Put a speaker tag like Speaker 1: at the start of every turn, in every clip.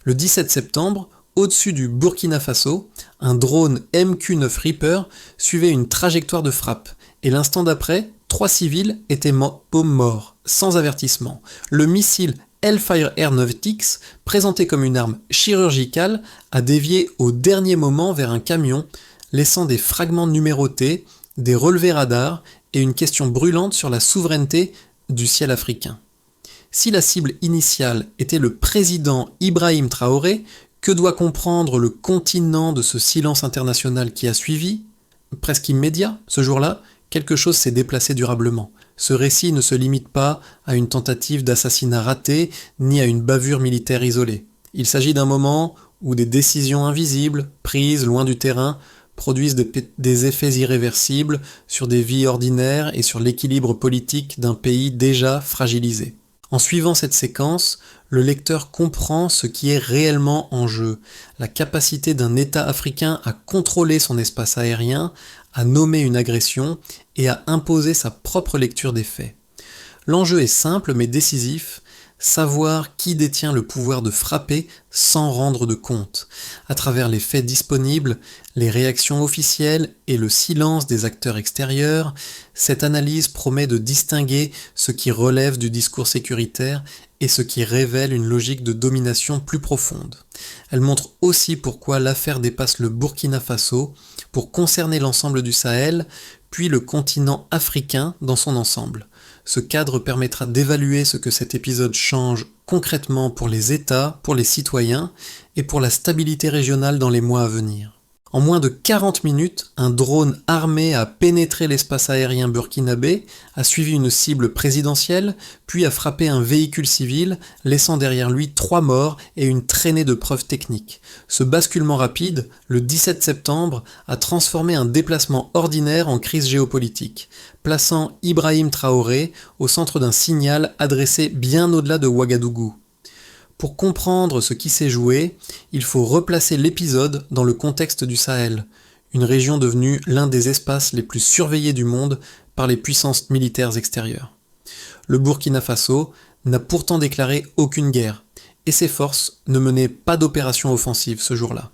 Speaker 1: Le 17 septembre, au-dessus du Burkina Faso, un drone MQ-9 Reaper suivait une trajectoire de frappe, et l'instant d'après, 3 civils étaient morts, sans avertissement. Le missile Hellfire Air 9X, présenté comme une arme chirurgicale, a dévié au dernier moment vers un camion, laissant des fragments numérotés, des relevés radars et une question brûlante sur la souveraineté du ciel africain. Si la cible initiale était le président Ibrahim Traoré, que doit comprendre le continent de ce silence international qui a suivi ? Presque immédiat, ce jour-là, quelque chose s'est déplacé durablement. Ce récit ne se limite pas à une tentative d'assassinat raté, ni à une bavure militaire isolée. Il s'agit d'un moment où des décisions invisibles, prises loin du terrain, produisent des effets irréversibles sur des vies ordinaires et sur l'équilibre politique d'un pays déjà fragilisé. En suivant cette séquence, le lecteur comprend ce qui est réellement en jeu, la capacité d'un État africain à contrôler son espace aérien, à nommer une agression et à imposer sa propre lecture des faits. L'enjeu est simple mais décisif, savoir qui détient le pouvoir de frapper sans rendre de compte. À travers les faits disponibles, les réactions officielles et le silence des acteurs extérieurs, cette analyse promet de distinguer ce qui relève du discours sécuritaire et ce qui révèle une logique de domination plus profonde. Elle montre aussi pourquoi l'affaire dépasse le Burkina Faso pour concerner l'ensemble du Sahel, puis le continent africain dans son ensemble. Ce cadre permettra d'évaluer ce que cet épisode change concrètement pour les États, pour les citoyens et pour la stabilité régionale dans les mois à venir. En moins de 40 minutes, un drone armé a pénétré l'espace aérien burkinabé, a suivi une cible présidentielle, puis a frappé un véhicule civil, laissant derrière lui 3 morts et une traînée de preuves techniques. Ce basculement rapide, le 17 septembre, a transformé un déplacement ordinaire en crise géopolitique, plaçant Ibrahim Traoré au centre d'un signal adressé bien au-delà de Ouagadougou. Pour comprendre ce qui s'est joué, il faut replacer l'épisode dans le contexte du Sahel, une région devenue l'un des espaces les plus surveillés du monde par les puissances militaires extérieures. Le Burkina Faso n'a pourtant déclaré aucune guerre, et ses forces ne menaient pas d'opération offensive ce jour-là.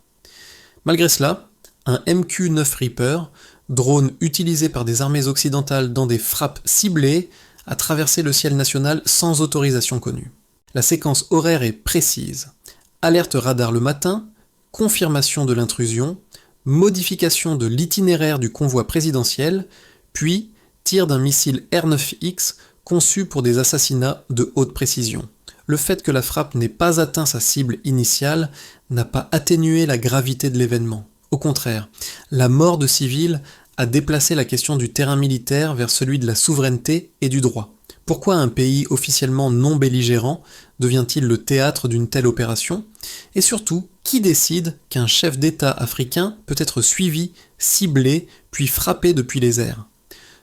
Speaker 1: Malgré cela, un MQ-9 Reaper, drone utilisé par des armées occidentales dans des frappes ciblées, a traversé le ciel national sans autorisation connue. La séquence horaire est précise. Alerte radar le matin, confirmation de l'intrusion, modification de l'itinéraire du convoi présidentiel, puis tir d'un missile R9X conçu pour des assassinats de haute précision. Le fait que la frappe n'ait pas atteint sa cible initiale n'a pas atténué la gravité de l'événement. Au contraire, la mort de civils a déplacé la question du terrain militaire vers celui de la souveraineté et du droit. Pourquoi un pays officiellement non belligérant devient-il le théâtre d'une telle opération ? Et surtout, qui décide qu'un chef d'État africain peut être suivi, ciblé, puis frappé depuis les airs ?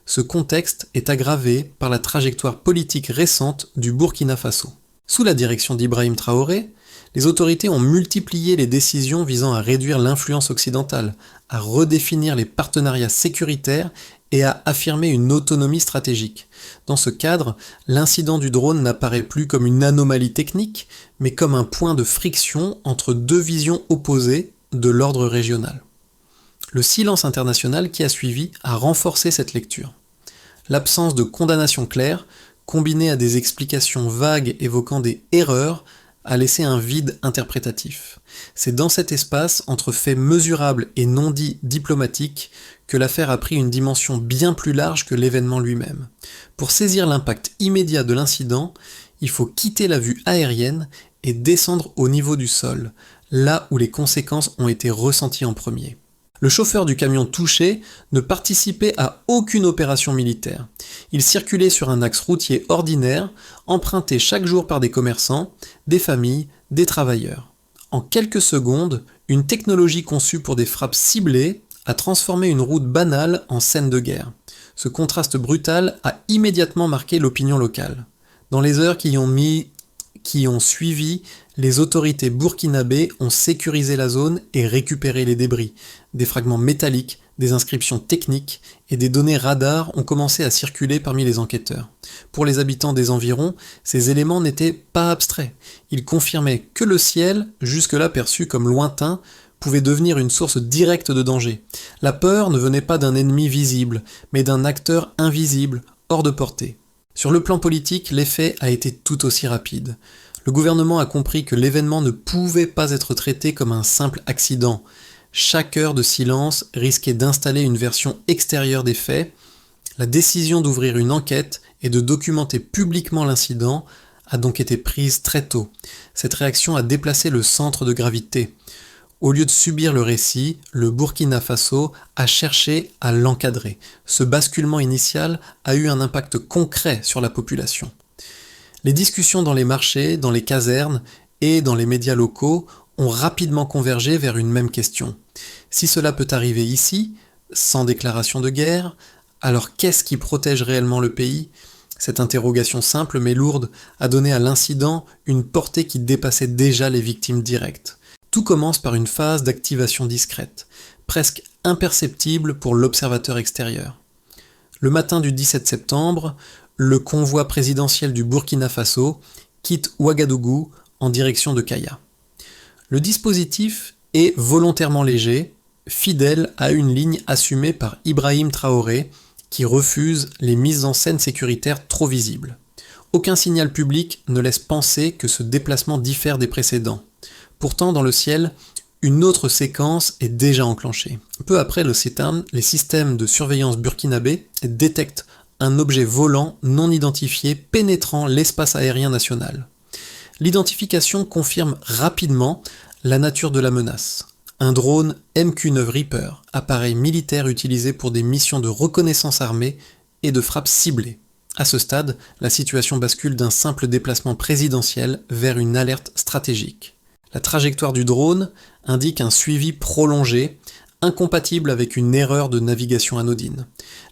Speaker 1: Ce contexte est aggravé par la trajectoire politique récente du Burkina Faso. Sous la direction d'Ibrahim Traoré, les autorités ont multiplié les décisions visant à réduire l'influence occidentale, à redéfinir les partenariats sécuritaires et à affirmer une autonomie stratégique. Dans ce cadre, l'incident du drone n'apparaît plus comme une anomalie technique, mais comme un point de friction entre deux visions opposées de l'ordre régional. Le silence international qui a suivi a renforcé cette lecture. L'absence de condamnation claire, combinée à des explications vagues évoquant des erreurs, a laissé un vide interprétatif. C'est dans cet espace, entre faits mesurables et non dits diplomatiques, que l'affaire a pris une dimension bien plus large que l'événement lui-même. Pour saisir l'impact immédiat de l'incident, il faut quitter la vue aérienne et descendre au niveau du sol, là où les conséquences ont été ressenties en premier. Le chauffeur du camion touché ne participait à aucune opération militaire. Il circulait sur un axe routier ordinaire, emprunté chaque jour par des commerçants, des familles, des travailleurs. En quelques secondes, une technologie conçue pour des frappes ciblées a transformé une route banale en scène de guerre. Ce contraste brutal a immédiatement marqué l'opinion locale. Dans les heures qui ont suivi, les autorités burkinabées ont sécurisé la zone et récupéré les débris, des fragments métalliques, Des inscriptions techniques et des données radar ont commencé à circuler parmi les enquêteurs. Pour les habitants des environs, ces éléments n'étaient pas abstraits. Ils confirmaient que le ciel, jusque-là perçu comme lointain, pouvait devenir une source directe de danger. La peur ne venait pas d'un ennemi visible, mais d'un acteur invisible, hors de portée. Sur le plan politique, l'effet a été tout aussi rapide. Le gouvernement a compris que l'événement ne pouvait pas être traité comme un simple accident. Chaque heure de silence risquait d'installer une version extérieure des faits. La décision d'ouvrir une enquête et de documenter publiquement l'incident a donc été prise très tôt. Cette réaction a déplacé le centre de gravité. Au lieu de subir le récit, le Burkina Faso a cherché à l'encadrer. Ce basculement initial a eu un impact concret sur la population. Les discussions dans les marchés, dans les casernes et dans les médias locaux ont rapidement convergé vers une même question. Si cela peut arriver ici, sans déclaration de guerre, alors qu'est-ce qui protège réellement le pays ? Cette interrogation simple mais lourde a donné à l'incident une portée qui dépassait déjà les victimes directes. Tout commence par une phase d'activation discrète, presque imperceptible pour l'observateur extérieur. Le matin du 17 septembre, le convoi présidentiel du Burkina Faso quitte Ouagadougou en direction de Kaya. Le dispositif est volontairement léger, fidèle à une ligne assumée par Ibrahim Traoré, qui refuse les mises en scène sécuritaires trop visibles. Aucun signal public ne laisse penser que ce déplacement diffère des précédents. Pourtant, dans le ciel, une autre séquence est déjà enclenchée. Peu après le CETAM, les systèmes de surveillance burkinabés détectent un objet volant non identifié pénétrant l'espace aérien national. L'identification confirme rapidement la nature de la menace. Un drone MQ-9 Reaper, appareil militaire utilisé pour des missions de reconnaissance armée et de frappe ciblée. À ce stade, la situation bascule d'un simple déplacement présidentiel vers une alerte stratégique. La trajectoire du drone indique un suivi prolongé, incompatible avec une erreur de navigation anodine.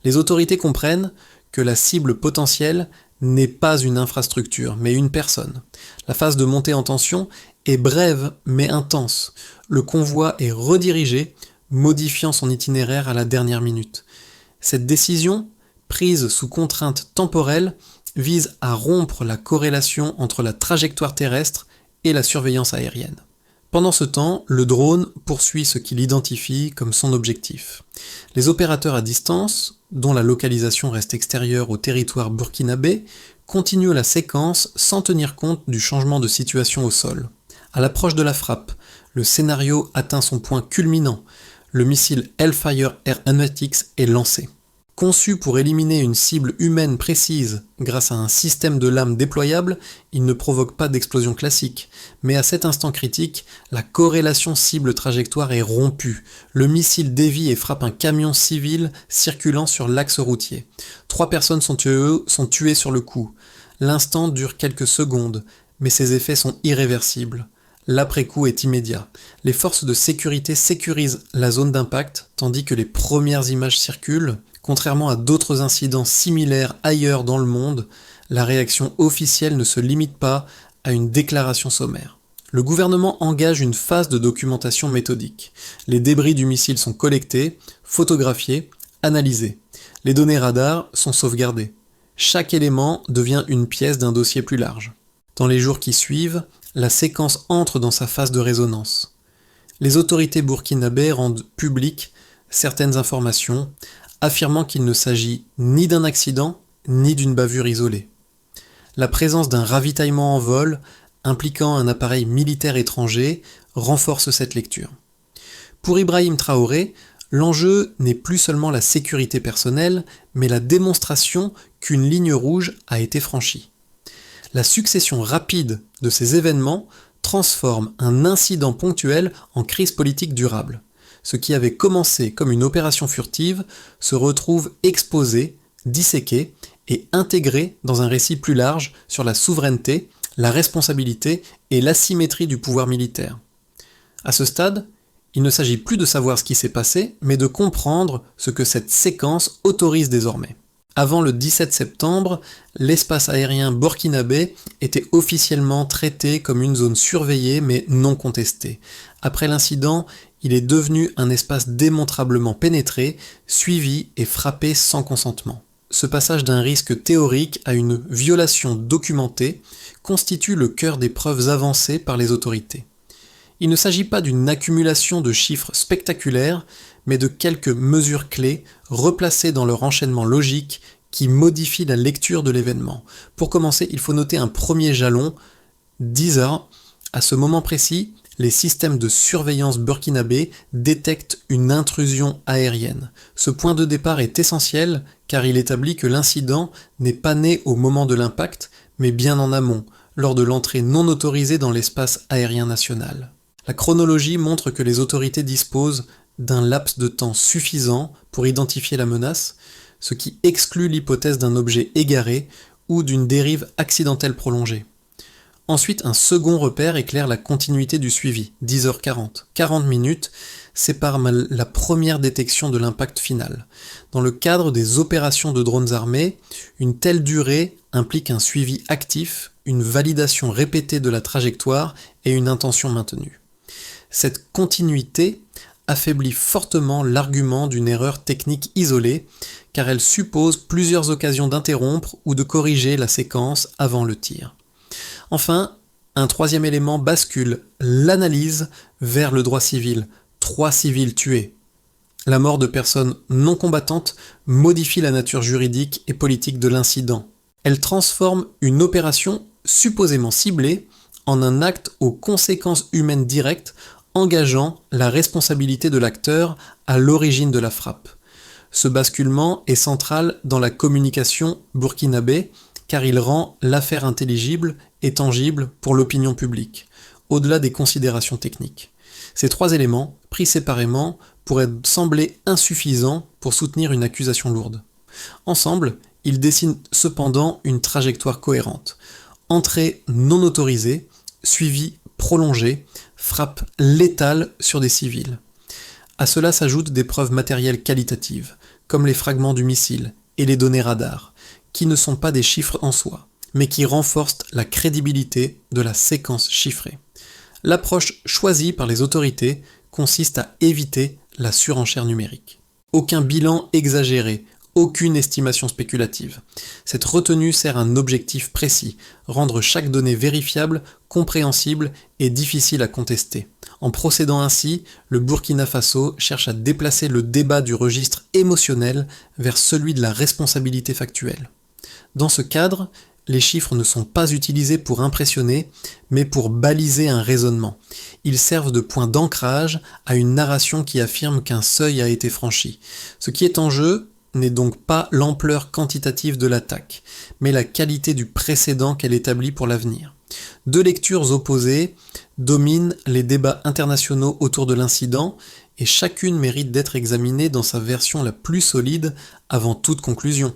Speaker 1: Les autorités comprennent que la cible potentielle n'est pas une infrastructure, mais une personne. La phase de montée en tension est brève mais intense. Le convoi est redirigé, modifiant son itinéraire à la dernière minute. Cette décision, prise sous contrainte temporelle, vise à rompre la corrélation entre la trajectoire terrestre et la surveillance aérienne. Pendant ce temps, le drone poursuit ce qu'il identifie comme son objectif. Les opérateurs à distance, dont la localisation reste extérieure au territoire burkinabé, continuent la séquence sans tenir compte du changement de situation au sol. À l'approche de la frappe, le scénario atteint son point culminant. Le missile Hellfire Air Analytics est lancé. Conçu pour éliminer une cible humaine précise grâce à un système de lames déployable, il ne provoque pas d'explosion classique. Mais à cet instant critique, la corrélation cible-trajectoire est rompue. Le missile dévie et frappe un camion civil circulant sur l'axe routier. 3 personnes sont tuées sur le coup. L'instant dure quelques secondes, mais ses effets sont irréversibles. L'après-coup est immédiat. Les forces de sécurité sécurisent la zone d'impact, tandis que les premières images circulent. Contrairement à d'autres incidents similaires ailleurs dans le monde, la réaction officielle ne se limite pas à une déclaration sommaire. Le gouvernement engage une phase de documentation méthodique. Les débris du missile sont collectés, photographiés, analysés. Les données radar sont sauvegardées. Chaque élément devient une pièce d'un dossier plus large. Dans les jours qui suivent, la séquence entre dans sa phase de résonance. Les autorités burkinabées rendent publiques certaines informations, affirmant qu'il ne s'agit ni d'un accident, ni d'une bavure isolée. La présence d'un ravitaillement en vol, impliquant un appareil militaire étranger, renforce cette lecture. Pour Ibrahim Traoré, l'enjeu n'est plus seulement la sécurité personnelle, mais la démonstration qu'une ligne rouge a été franchie. La succession rapide de ces événements transforme un incident ponctuel en crise politique durable. Ce qui avait commencé comme une opération furtive se retrouve exposé, disséqué et intégré dans un récit plus large sur la souveraineté, la responsabilité et l'asymétrie du pouvoir militaire. À ce stade, il ne s'agit plus de savoir ce qui s'est passé, mais de comprendre ce que cette séquence autorise désormais. Avant le 17 septembre, l'espace aérien burkinabé était officiellement traité comme une zone surveillée mais non contestée. Après l'incident, il est devenu un espace démontrablement pénétré, suivi et frappé sans consentement. Ce passage d'un risque théorique à une violation documentée constitue le cœur des preuves avancées par les autorités. Il ne s'agit pas d'une accumulation de chiffres spectaculaires, mais de quelques mesures clés replacées dans leur enchaînement logique qui modifient la lecture de l'événement. Pour commencer, il faut noter un premier jalon, 10 heures. À ce moment précis, les systèmes de surveillance burkinabés détectent une intrusion aérienne. Ce point de départ est essentiel car il établit que l'incident n'est pas né au moment de l'impact, mais bien en amont, lors de l'entrée non autorisée dans l'espace aérien national. La chronologie montre que les autorités disposent d'un laps de temps suffisant pour identifier la menace, ce qui exclut l'hypothèse d'un objet égaré ou d'une dérive accidentelle prolongée. Ensuite, un second repère éclaire la continuité du suivi, 10h40. 40 minutes séparent la première détection de l'impact final. Dans le cadre des opérations de drones armés, une telle durée implique un suivi actif, une validation répétée de la trajectoire et une intention maintenue. Cette continuité affaiblit fortement l'argument d'une erreur technique isolée, car elle suppose plusieurs occasions d'interrompre ou de corriger la séquence avant le tir. Enfin, un troisième élément bascule l'analyse vers le droit civil. 3 civils tués. La mort de personnes non combattantes modifie la nature juridique et politique de l'incident. Elle transforme une opération supposément ciblée en un acte aux conséquences humaines directes, engageant la responsabilité de l'acteur à l'origine de la frappe. Ce basculement est central dans la communication burkinabé, car il rend l'affaire intelligible et tangible pour l'opinion publique, au-delà des considérations techniques. Ces 3 éléments, pris séparément, pourraient sembler insuffisants pour soutenir une accusation lourde. Ensemble, ils dessinent cependant une trajectoire cohérente. Entrée non autorisée, suivi prolongé, frappe létale sur des civils. À cela s'ajoutent des preuves matérielles qualitatives, comme les fragments du missile et les données radar, qui ne sont pas des chiffres en soi, mais qui renforcent la crédibilité de la séquence chiffrée. L'approche choisie par les autorités consiste à éviter la surenchère numérique. Aucun bilan exagéré, aucune estimation spéculative. Cette retenue sert un objectif précis, rendre chaque donnée vérifiable, compréhensible et difficile à contester. En procédant ainsi, le Burkina Faso cherche à déplacer le débat du registre émotionnel vers celui de la responsabilité factuelle. Dans ce cadre, les chiffres ne sont pas utilisés pour impressionner, mais pour baliser un raisonnement. Ils servent de point d'ancrage à une narration qui affirme qu'un seuil a été franchi. Ce qui est en jeu n'est donc pas l'ampleur quantitative de l'attaque, mais la qualité du précédent qu'elle établit pour l'avenir. 2 lectures opposées dominent les débats internationaux autour de l'incident, et chacune mérite d'être examinée dans sa version la plus solide avant toute conclusion.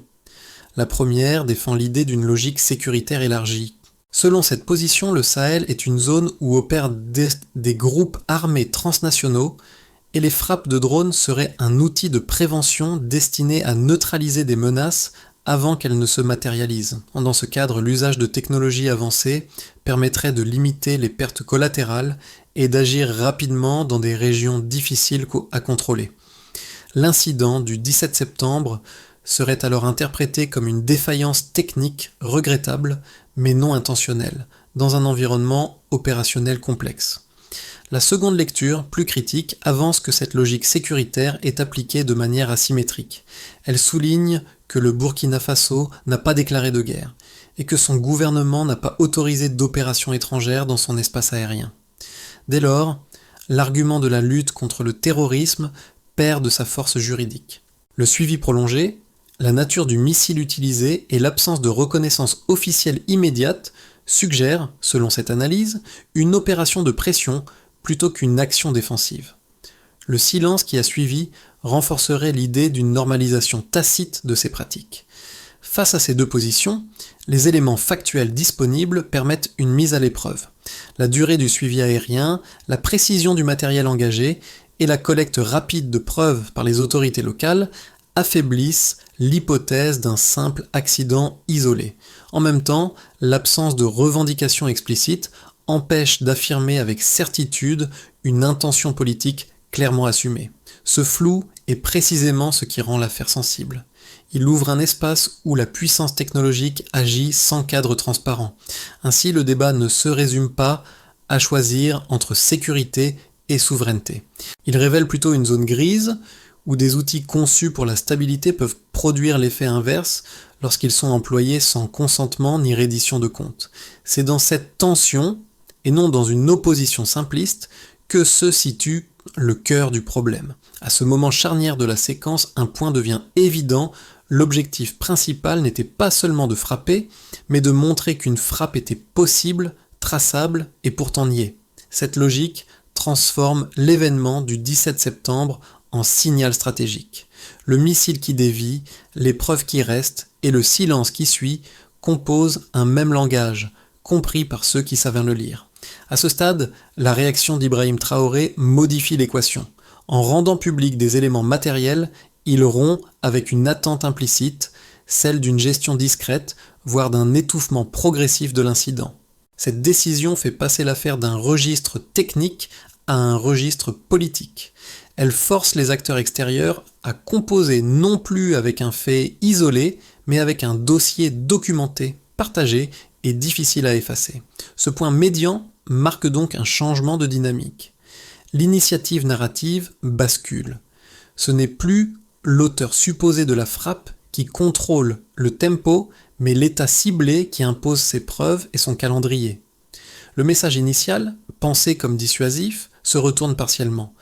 Speaker 1: La première défend l'idée d'une logique sécuritaire élargie. Selon cette position, le Sahel est une zone où opèrent des groupes armés transnationaux et les frappes de drones seraient un outil de prévention destiné à neutraliser des menaces avant qu'elles ne se matérialisent. Dans ce cadre, l'usage de technologies avancées permettrait de limiter les pertes collatérales et d'agir rapidement dans des régions difficiles à contrôler. L'incident du 17 septembre serait alors interprété comme une défaillance technique regrettable, mais non intentionnelle, dans un environnement opérationnel complexe. La seconde lecture, plus critique, avance que cette logique sécuritaire est appliquée de manière asymétrique. Elle souligne que le Burkina Faso n'a pas déclaré de guerre, et que son gouvernement n'a pas autorisé d'opérations étrangères dans son espace aérien. Dès lors, l'argument de la lutte contre le terrorisme perd de sa force juridique. Le suivi prolongé, la nature du missile utilisé et l'absence de reconnaissance officielle immédiate suggèrent, selon cette analyse, une opération de pression plutôt qu'une action défensive. Le silence qui a suivi renforcerait l'idée d'une normalisation tacite de ces pratiques. Face à ces 2 positions, les éléments factuels disponibles permettent une mise à l'épreuve. La durée du suivi aérien, la précision du matériel engagé et la collecte rapide de preuves par les autorités locales affaiblissent l'hypothèse d'un simple accident isolé. En même temps, l'absence de revendication explicite empêche d'affirmer avec certitude une intention politique clairement assumée. Ce flou est précisément ce qui rend l'affaire sensible. Il ouvre un espace où la puissance technologique agit sans cadre transparent. Ainsi, le débat ne se résume pas à choisir entre sécurité et souveraineté. Il révèle plutôt une zone grise où des outils conçus pour la stabilité peuvent produire l'effet inverse lorsqu'ils sont employés sans consentement ni reddition de comptes. C'est dans cette tension, et non dans une opposition simpliste, que se situe le cœur du problème. À ce moment charnière de la séquence, un point devient évident: l'objectif principal n'était pas seulement de frapper, mais de montrer qu'une frappe était possible, traçable et pourtant niée. Cette logique transforme l'événement du 17 septembre en signal stratégique. Le missile qui dévie, les preuves qui restent et le silence qui suit composent un même langage, compris par ceux qui savent le lire. À ce stade, la réaction d'Ibrahim Traoré modifie l'équation. En rendant public des éléments matériels, il rompt avec une attente implicite, celle d'une gestion discrète, voire d'un étouffement progressif de l'incident. Cette décision fait passer l'affaire d'un registre technique à un registre politique. Elle force les acteurs extérieurs à composer non plus avec un fait isolé, mais avec un dossier documenté, partagé et difficile à effacer. Ce point médian marque donc un changement de dynamique. L'initiative narrative bascule. Ce n'est plus l'auteur supposé de la frappe qui contrôle le tempo, mais l'état ciblé qui impose ses preuves et son calendrier. Le message initial, pensé comme dissuasif, se retourne partiellement.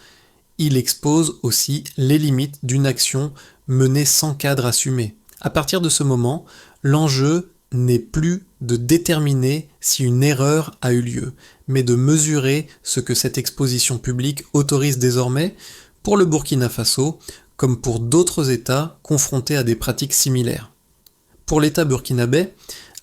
Speaker 1: Il expose aussi les limites d'une action menée sans cadre assumé. À partir de ce moment, l'enjeu n'est plus de déterminer si une erreur a eu lieu, mais de mesurer ce que cette exposition publique autorise désormais pour le Burkina Faso, comme pour d'autres États confrontés à des pratiques similaires. Pour l'État burkinabé,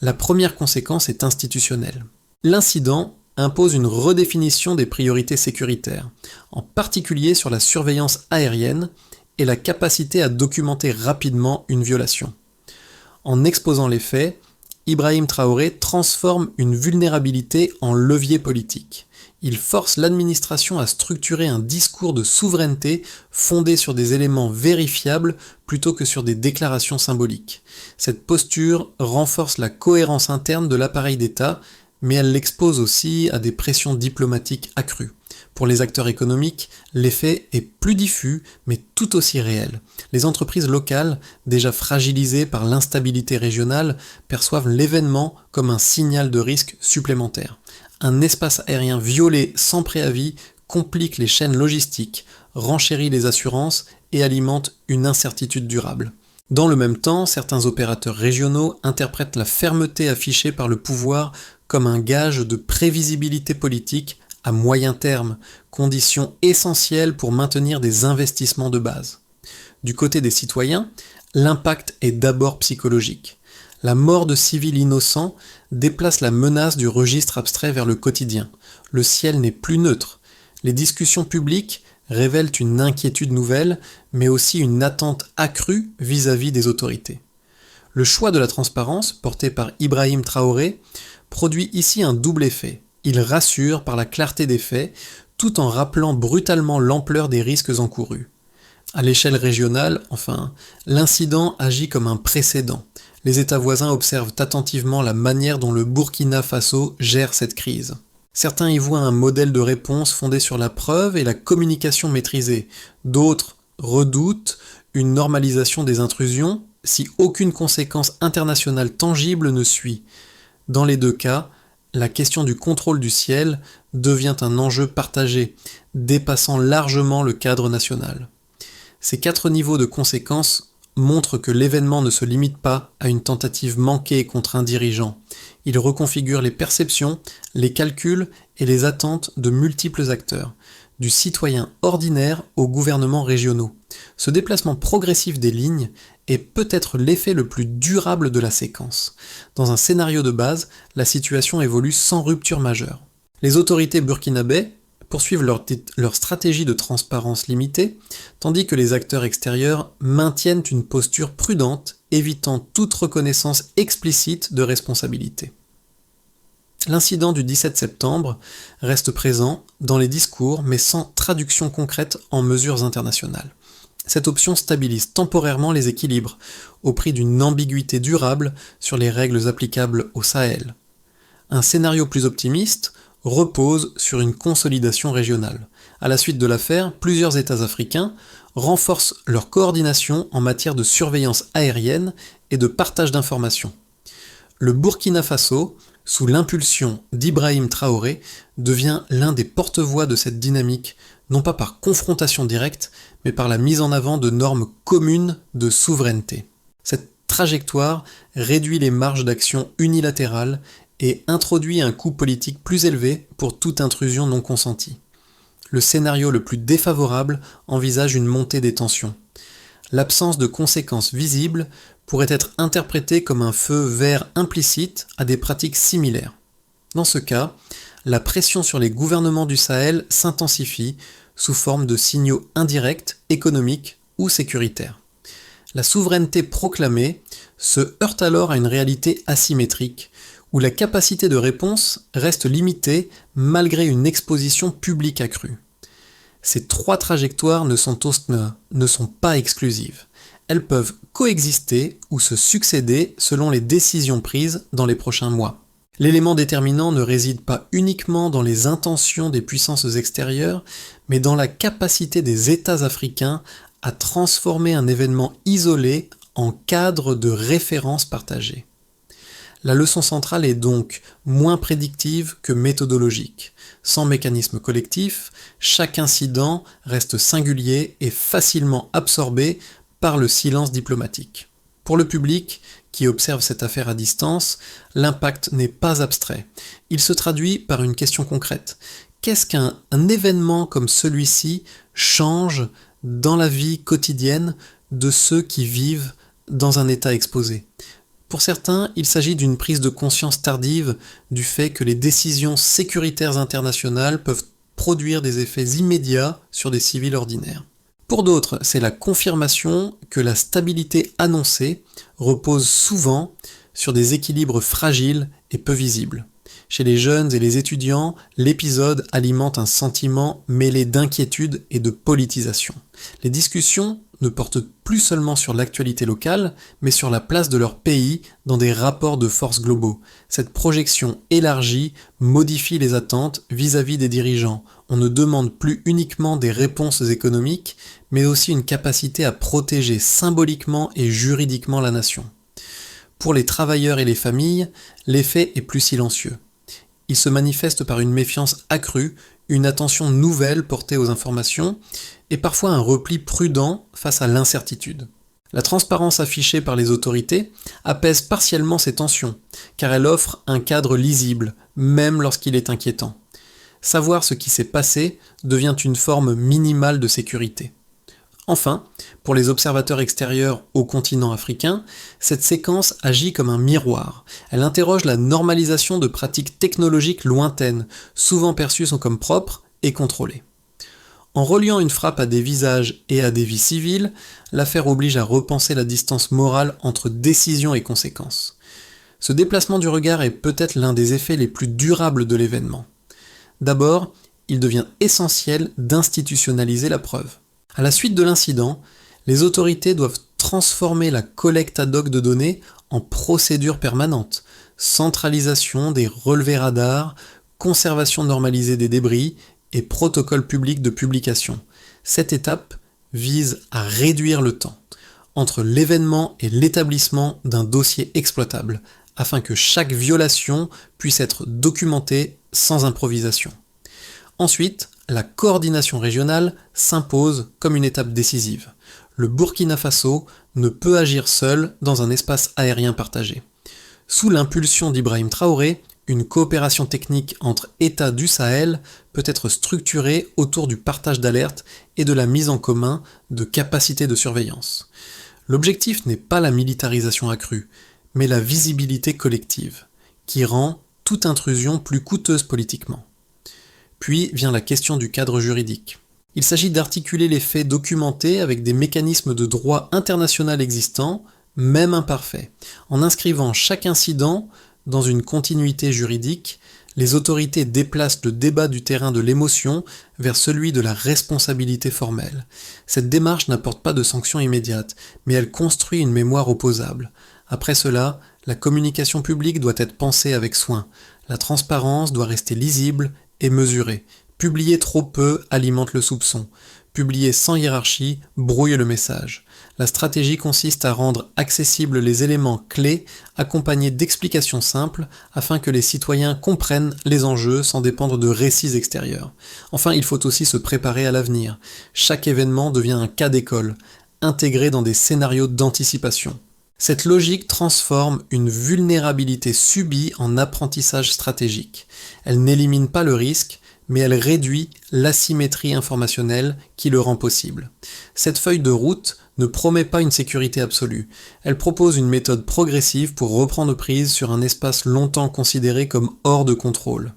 Speaker 1: la première conséquence est institutionnelle. L'incident impose une redéfinition des priorités sécuritaires, en particulier sur la surveillance aérienne et la capacité à documenter rapidement une violation. En exposant les faits, Ibrahim Traoré transforme une vulnérabilité en levier politique. Il force l'administration à structurer un discours de souveraineté fondé sur des éléments vérifiables plutôt que sur des déclarations symboliques. Cette posture renforce la cohérence interne de l'appareil d'État, mais elle l'expose aussi à des pressions diplomatiques accrues. Pour les acteurs économiques, l'effet est plus diffus, mais tout aussi réel. Les entreprises locales, déjà fragilisées par l'instabilité régionale, perçoivent l'événement comme un signal de risque supplémentaire. Un espace aérien violé sans préavis complique les chaînes logistiques, renchérit les assurances et alimente une incertitude durable. Dans le même temps, certains opérateurs régionaux interprètent la fermeté affichée par le pouvoir comme un gage de prévisibilité politique à moyen terme, condition essentielle pour maintenir des investissements de base. Du côté des citoyens, l'impact est d'abord psychologique. La mort de civils innocents déplace la menace du registre abstrait vers le quotidien. Le ciel n'est plus neutre. Les discussions publiques révèlent une inquiétude nouvelle, mais aussi une attente accrue vis-à-vis des autorités. Le choix de la transparence, porté par Ibrahim Traoré, produit ici un double effet. Il rassure par la clarté des faits, tout en rappelant brutalement l'ampleur des risques encourus. À l'échelle régionale, enfin, l'incident agit comme un précédent. Les États voisins observent attentivement la manière dont le Burkina Faso gère cette crise. Certains y voient un modèle de réponse fondé sur la preuve et la communication maîtrisée. D'autres redoutent une normalisation des intrusions si aucune conséquence internationale tangible ne suit. Dans les deux cas, la question du contrôle du ciel devient un enjeu partagé, dépassant largement le cadre national. Ces 4 niveaux de conséquences montrent que l'événement ne se limite pas à une tentative manquée contre un dirigeant. Il reconfigure les perceptions, les calculs et les attentes de multiples acteurs, du citoyen ordinaire aux gouvernements régionaux. Ce déplacement progressif des lignes est peut-être l'effet le plus durable de la séquence. Dans un scénario de base, la situation évolue sans rupture majeure. Les autorités burkinabées poursuivent leur stratégie de transparence limitée, tandis que les acteurs extérieurs maintiennent une posture prudente, évitant toute reconnaissance explicite de responsabilité. L'incident du 17 septembre reste présent dans les discours, mais sans traduction concrète en mesures internationales. Cette option stabilise temporairement les équilibres, au prix d'une ambiguïté durable sur les règles applicables au Sahel. Un scénario plus optimiste repose sur une consolidation régionale. À la suite de l'affaire, plusieurs États africains renforcent leur coordination en matière de surveillance aérienne et de partage d'informations. Le Burkina Faso, sous l'impulsion d'Ibrahim Traoré, devient l'un des porte-voix de cette dynamique, non pas par confrontation directe, mais par la mise en avant de normes communes de souveraineté. Cette trajectoire réduit les marges d'action unilatérales et introduit un coût politique plus élevé pour toute intrusion non consentie. Le scénario le plus défavorable envisage une montée des tensions. L'absence de conséquences visibles pourrait être interprétée comme un feu vert implicite à des pratiques similaires. Dans ce cas, la pression sur les gouvernements du Sahel s'intensifie sous forme de signaux indirects, économiques ou sécuritaires. La souveraineté proclamée se heurte alors à une réalité asymétrique, où la capacité de réponse reste limitée malgré une exposition publique accrue. Ces trois trajectoires ne sont pas exclusives. Elles peuvent coexister ou se succéder selon les décisions prises dans les prochains mois. L'élément déterminant ne réside pas uniquement dans les intentions des puissances extérieures, mais dans la capacité des États africains à transformer un événement isolé en cadre de référence partagée. La leçon centrale est donc moins prédictive que méthodologique. Sans mécanisme collectif, chaque incident reste singulier et facilement absorbé par le silence diplomatique. Pour le public, qui observe cette affaire à distance, l'impact n'est pas abstrait. Il se traduit par une question concrète. Qu'est-ce qu'un événement comme celui-ci change dans la vie quotidienne de ceux qui vivent dans un état exposé ? Pour certains, il s'agit d'une prise de conscience tardive du fait que les décisions sécuritaires internationales peuvent produire des effets immédiats sur des civils ordinaires. Pour d'autres, c'est la confirmation que la stabilité annoncée repose souvent sur des équilibres fragiles et peu visibles. Chez les jeunes et les étudiants, l'épisode alimente un sentiment mêlé d'inquiétude et de politisation. Les discussions ne portent plus seulement sur l'actualité locale, mais sur la place de leur pays dans des rapports de force globaux. Cette projection élargie modifie les attentes vis-à-vis des dirigeants. On ne demande plus uniquement des réponses économiques, mais aussi une capacité à protéger symboliquement et juridiquement la nation. Pour les travailleurs et les familles, l'effet est plus silencieux. Il se manifeste par une méfiance accrue, une attention nouvelle portée aux informations, et parfois un repli prudent face à l'incertitude. La transparence affichée par les autorités apaise partiellement ces tensions, car elle offre un cadre lisible, même lorsqu'il est inquiétant. Savoir ce qui s'est passé devient une forme minimale de sécurité. Enfin, pour les observateurs extérieurs au continent africain, cette séquence agit comme un miroir. Elle interroge la normalisation de pratiques technologiques lointaines, souvent perçues comme propres et contrôlées. En reliant une frappe à des visages et à des vies civiles, l'affaire oblige à repenser la distance morale entre décision et conséquences. Ce déplacement du regard est peut-être l'un des effets les plus durables de l'événement. D'abord, il devient essentiel d'institutionnaliser la preuve. À la suite de l'incident, les autorités doivent transformer la collecte ad hoc de données en procédure permanente, centralisation des relevés radars, conservation normalisée des débris et protocole public de publication. Cette étape vise à réduire le temps entre l'événement et l'établissement d'un dossier exploitable, afin que chaque violation puisse être documentée sans improvisation. Ensuite, la coordination régionale s'impose comme une étape décisive. Le Burkina Faso ne peut agir seul dans un espace aérien partagé. Sous l'impulsion d'Ibrahim Traoré, une coopération technique entre États du Sahel peut être structurée autour du partage d'alertes et de la mise en commun de capacités de surveillance. L'objectif n'est pas la militarisation accrue, mais la visibilité collective, qui rend toute intrusion plus coûteuse politiquement. Puis vient la question du cadre juridique. Il s'agit d'articuler les faits documentés avec des mécanismes de droit international existants, même imparfaits. En inscrivant chaque incident dans une continuité juridique, les autorités déplacent le débat du terrain de l'émotion vers celui de la responsabilité formelle. Cette démarche n'apporte pas de sanctions immédiates, mais elle construit une mémoire opposable. Après cela, la communication publique doit être pensée avec soin. La transparence doit rester lisible et mesurée. Publier trop peu alimente le soupçon. Publier sans hiérarchie brouille le message. La stratégie consiste à rendre accessibles les éléments clés accompagnés d'explications simples afin que les citoyens comprennent les enjeux sans dépendre de récits extérieurs. Enfin, il faut aussi se préparer à l'avenir. Chaque événement devient un cas d'école, intégré dans des scénarios d'anticipation. Cette logique transforme une vulnérabilité subie en apprentissage stratégique. Elle n'élimine pas le risque, mais elle réduit l'asymétrie informationnelle qui le rend possible. Cette feuille de route ne promet pas une sécurité absolue. Elle propose une méthode progressive pour reprendre prise sur un espace longtemps considéré comme hors de contrôle.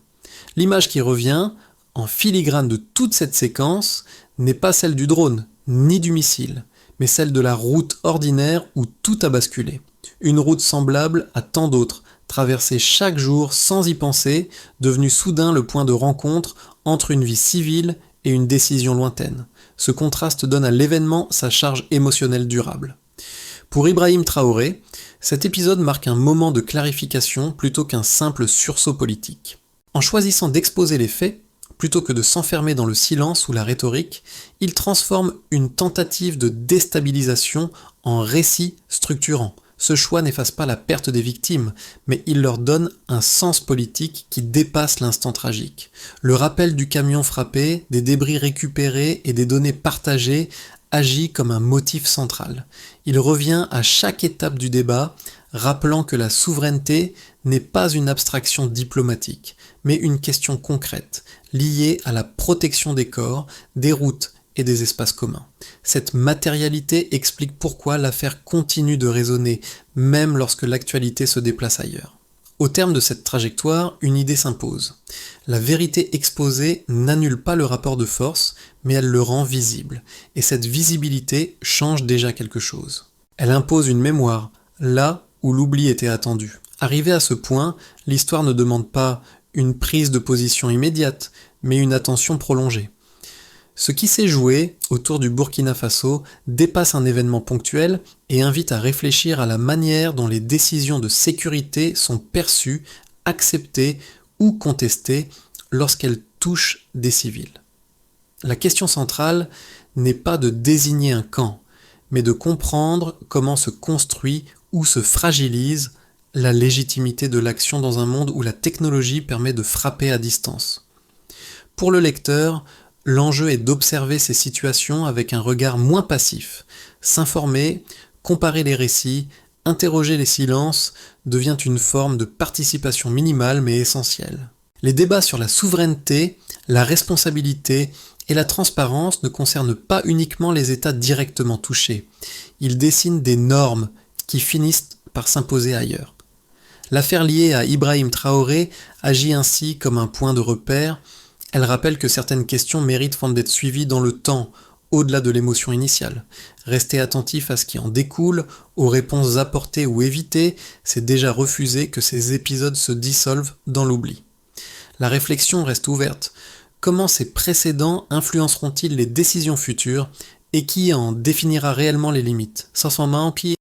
Speaker 1: L'image qui revient, en filigrane de toute cette séquence, n'est pas celle du drone, ni du missile, mais celle de la route ordinaire où tout a basculé. Une route semblable à tant d'autres, traversée chaque jour sans y penser, devenue soudain le point de rencontre entre une vie civile et une décision lointaine. Ce contraste donne à l'événement sa charge émotionnelle durable. Pour Ibrahim Traoré, cet épisode marque un moment de clarification plutôt qu'un simple sursaut politique. En choisissant d'exposer les faits, plutôt que de s'enfermer dans le silence ou la rhétorique, il transforme une tentative de déstabilisation en récit structurant. Ce choix n'efface pas la perte des victimes, mais il leur donne un sens politique qui dépasse l'instant tragique. Le rappel du camion frappé, des débris récupérés et des données partagées agit comme un motif central. Il revient à chaque étape du débat, rappelant que la souveraineté n'est pas une abstraction diplomatique, mais une question concrète, liée à la protection des corps, des routes et des espaces communs. Cette matérialité explique pourquoi l'affaire continue de résonner, même lorsque l'actualité se déplace ailleurs. Au terme de cette trajectoire, une idée s'impose. La vérité exposée n'annule pas le rapport de force, mais elle le rend visible. Et cette visibilité change déjà quelque chose. Elle impose une mémoire, là où l'oubli était attendu. Arrivé à ce point, l'histoire ne demande pas une prise de position immédiate, mais une attention prolongée. Ce qui s'est joué autour du Burkina Faso dépasse un événement ponctuel et invite à réfléchir à la manière dont les décisions de sécurité sont perçues, acceptées ou contestées lorsqu'elles touchent des civils. La question centrale n'est pas de désigner un camp, mais de comprendre comment se construit ou se fragilise la légitimité de l'action dans un monde où la technologie permet de frapper à distance. Pour le lecteur, l'enjeu est d'observer ces situations avec un regard moins passif. S'informer, comparer les récits, interroger les silences devient une forme de participation minimale mais essentielle. Les débats sur la souveraineté, la responsabilité et la transparence ne concernent pas uniquement les États directement touchés. Ils dessinent des normes qui finissent par s'imposer ailleurs. L'affaire liée à Ibrahim Traoré agit ainsi comme un point de repère. Elle rappelle que certaines questions méritent d'être suivies dans le temps, au-delà de l'émotion initiale. Rester attentif à ce qui en découle, aux réponses apportées ou évitées, c'est déjà refuser que ces épisodes se dissolvent dans l'oubli. La réflexion reste ouverte. Comment ces précédents influenceront-ils les décisions futures et qui en définira réellement les limites? 500 mains en pied.